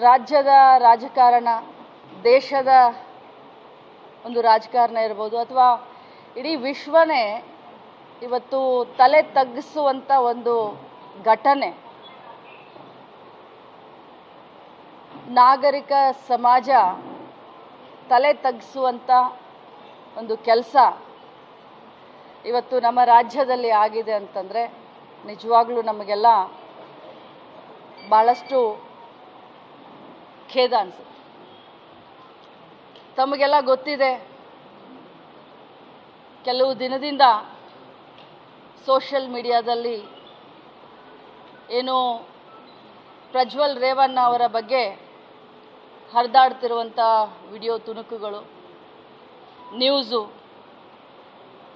ರಾಜ್ಯದ ರಾಜಕಾರಣ, ದೇಶದ ಒಂದು ರಾಜಕಾರಣ ಇರ್ಬೋದು ಅಥವಾ ಇಡೀ ವಿಶ್ವನೇ ಇವತ್ತು ತಲೆ ತಗ್ಗಿಸುವಂಥ ಒಂದು ಘಟನೆ, ನಾಗರಿಕ ಸಮಾಜ ತಲೆ ತಗ್ಗಿಸುವಂಥ ಒಂದು ಕೆಲಸ ಇವತ್ತು ನಮ್ಮ ರಾಜ್ಯದಲ್ಲಿ ಆಗಿದೆ ಅಂತಂದರೆ ನಿಜವಾಗ್ಲೂ ನಮಗೆಲ್ಲ ಭಾಳಷ್ಟು ಖೇದ ಅನಿಸುತ್ತೆ. ತಮಗೆಲ್ಲ ಗೊತ್ತಿದೆ, ಕೆಲವು ದಿನದಿಂದ ಸೋಷಿಯಲ್ ಮೀಡಿಯಾದಲ್ಲಿ ಏನು ಪ್ರಜ್ವಲ್ ರೇವಣ್ಣ ಅವರ ಬಗ್ಗೆ ಹರಿದಾಡ್ತಿರುವಂಥ ವಿಡಿಯೋ ತುಣುಕುಗಳು, ನ್ಯೂಸು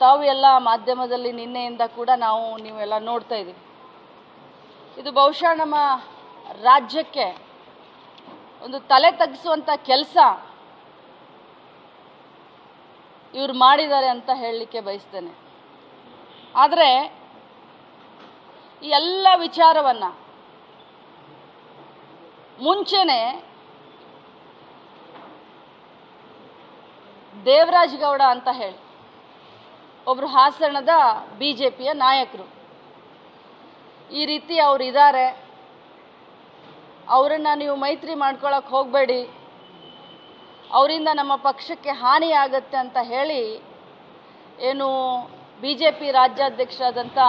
ತಾವು ಎಲ್ಲ ಮಾಧ್ಯಮದಲ್ಲಿ ನಿನ್ನೆಯಿಂದ ಕೂಡ ನೀವೆಲ್ಲ ನೋಡ್ತಾ ಇದ್ದೀವಿ. ಇದು ಬಹುಶಃ ನಮ್ಮ ರಾಜ್ಯಕ್ಕೆ ಒಂದು ತಲೆ ತಗ್ಗಿಸುವಂಥ ಕೆಲಸ ಇವರು ಮಾಡಿದ್ದಾರೆ ಅಂತ ಹೇಳಲಿಕ್ಕೆ ಬಯಸ್ತೇನೆ. ಆದರೆ ಈ ಎಲ್ಲ ವಿಚಾರವನ್ನು ಮುಂಚೆನೇ ದೇವರಾಜ್ ಗೌಡ ಅಂತ ಹೇಳಿ ಒಬ್ಬರು ಹಾಸನದ BJPಯ ನಾಯಕರು, ಈ ರೀತಿ ಅವರು ಇದ್ದಾರೆ, ಅವರನ್ನು ನೀವು ಮೈತ್ರಿ ಮಾಡ್ಕೊಳ್ಳೋಕೆ ಹೋಗಬೇಡಿ, ಅವರಿಂದ ನಮ್ಮ ಪಕ್ಷಕ್ಕೆ ಹಾನಿ ಆಗುತ್ತೆ ಅಂತ ಹೇಳಿ ಏನು BJP ರಾಜ್ಯಾಧ್ಯಕ್ಷರಾದಂಥ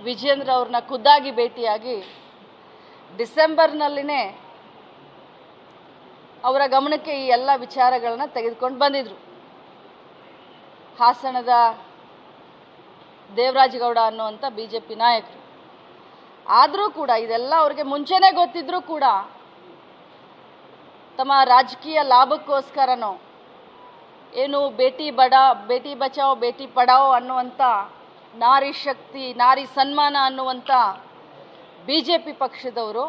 ವಿಜೇಂದ್ರ ಅವ್ರನ್ನ ಖುದ್ದಾಗಿ ಭೇಟಿಯಾಗಿ ಡಿಸೆಂಬರ್ನಲ್ಲಿನೇ ಅವರ ಗಮನಕ್ಕೆ ಈ ಎಲ್ಲ ವಿಚಾರಗಳನ್ನ ತೆಗೆದುಕೊಂಡು ಬಂದಿದ್ರು. ಹಾಸನದ ದೇವರಾಜ್ ಗೌಡ ಅನ್ನುವಂಥ BJP ನಾಯಕರು. ಆದರೂ ಕೂಡ ಇದೆಲ್ಲ ಅವ್ರಿಗೆ ಮುಂಚೆನೇ ಗೊತ್ತಿದ್ರೂ ಕೂಡ ತಮ್ಮ ರಾಜಕೀಯ ಲಾಭಕ್ಕೋಸ್ಕರನೋ ಏನು ಬೇಟಿ ಬಚಾओ ಬೇಟಿ ಪಢಾओ ಅನ್ನುವಂಥ ನಾರಿ ಶಕ್ತಿ, ನಾರಿ ಸನ್ಮಾನ ಅನ್ನುವಂಥ BJP ಪಕ್ಷದವರು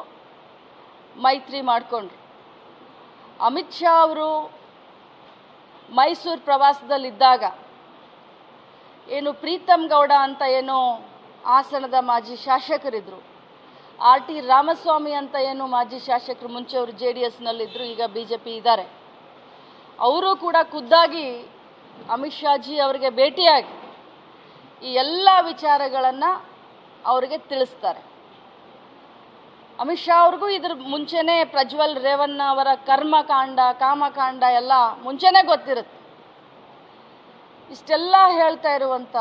ಮೈತ್ರಿ ಮಾಡಿಕೊಂಡ್ರು. ಅಮಿತ್ ಶಾ ಅವರು ಮೈಸೂರು ಪ್ರವಾಸದಲ್ಲಿದ್ದಾಗ ಏನು ಪ್ರೀತಮ್ ಗೌಡ ಅಂತ ಏನು ಹಾಸನದ ಮಾಜಿ ಶಾಸಕರಿದ್ದರು, RT ರಾಮಸ್ವಾಮಿ ಅಂತ ಏನು ಮಾಜಿ ಶಾಸಕರು, ಮುಂಚೆ ಅವರು JDSನಲ್ಲಿದ್ದರು, ಈಗ BJP ಇದ್ದಾರೆ, ಅವರು ಕೂಡ ಖುದ್ದಾಗಿ ಅಮಿತ್ ಶಾಜಿ ಅವರಿಗೆ ಭೇಟಿಯಾಗಿ ಈ ಎಲ್ಲ ವಿಚಾರಗಳನ್ನು ಅವರಿಗೆ ತಿಳಿಸ್ತಾರೆ. ಅಮಿತ್ ಶಾ ಅವ್ರಿಗೂ ಇದ್ರ ಮುಂಚೆನೇ ಪ್ರಜ್ವಲ್ ರೇವಣ್ಣ ಅವರ ಕರ್ಮಕಾಂಡ ಕಾಮಕಾಂಡ ಎಲ್ಲ ಮುಂಚೆನೇ ಗೊತ್ತಿರುತ್ತೆ. ಇಷ್ಟೆಲ್ಲ ಹೇಳ್ತಾ ಇರುವಂಥ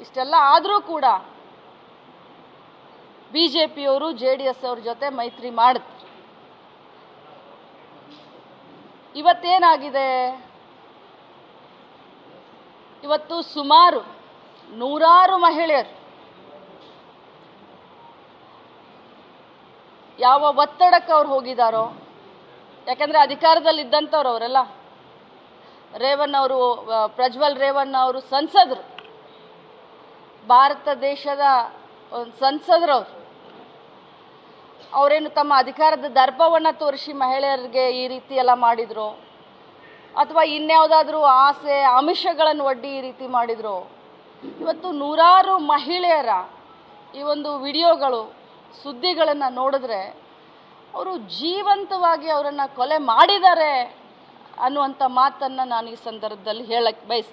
ಇಷ್ಟೆಲ್ಲ ಆದರೂ ಕೂಡ BJPಯವರು JDS ಅವ್ರ ಜೊತೆ ಮೈತ್ರಿ ಮಾಡುತ್ತೆ. ಇವತ್ತೇನಾಗಿದೆ, ಇವತ್ತು ಸುಮಾರು ನೂರಾರು ಮಹಿಳೆಯರು ಯಾವ ಒತ್ತಡಕ್ಕೆ ಅವ್ರು ಹೋಗಿದ್ದಾರೋ, ಯಾಕಂದರೆ ಅಧಿಕಾರದಲ್ಲಿದ್ದಂಥವ್ರು ಅವರೆಲ್ಲ, ರೇವಣ್ಣ ಅವರು, ಪ್ರಜ್ವಲ್ ರೇವಣ್ಣ ಅವರು ಸಂಸದರು, ಭಾರತ ದೇಶದ ಸಂಸದರವರು, ಅವರೇನು ತಮ್ಮ ಅಧಿಕಾರದ ದರ್ಪವನ್ನು ತೋರಿಸಿ ಮಹಿಳೆಯರಿಗೆ ಈ ರೀತಿ ಎಲ್ಲ ಮಾಡಿದ್ರು ಅಥವಾ ಇನ್ಯಾವುದಾದ್ರೂ ಆಸೆ ಆಮಿಷಗಳನ್ನು ಒಡ್ಡಿ ಈ ರೀತಿ ಮಾಡಿದ್ರು. ಇವತ್ತು ನೂರಾರು ಮಹಿಳೆಯರ ಈ ಒಂದು ವಿಡಿಯೋಗಳು, ಸುದ್ದಿಗಳನ್ನು ನೋಡಿದ್ರೆ ಅವರು ಜೀವಂತವಾಗಿ ಅವರನ್ನು ಕೊಲೆ ಮಾಡಿದ್ದಾರೆ ಅನ್ನುವಂಥ ಮಾತನ್ನು ನಾನು ಈ ಸಂದರ್ಭದಲ್ಲಿ ಹೇಳಕ್ಕೆ ಬಯಸ್ತೀನಿ.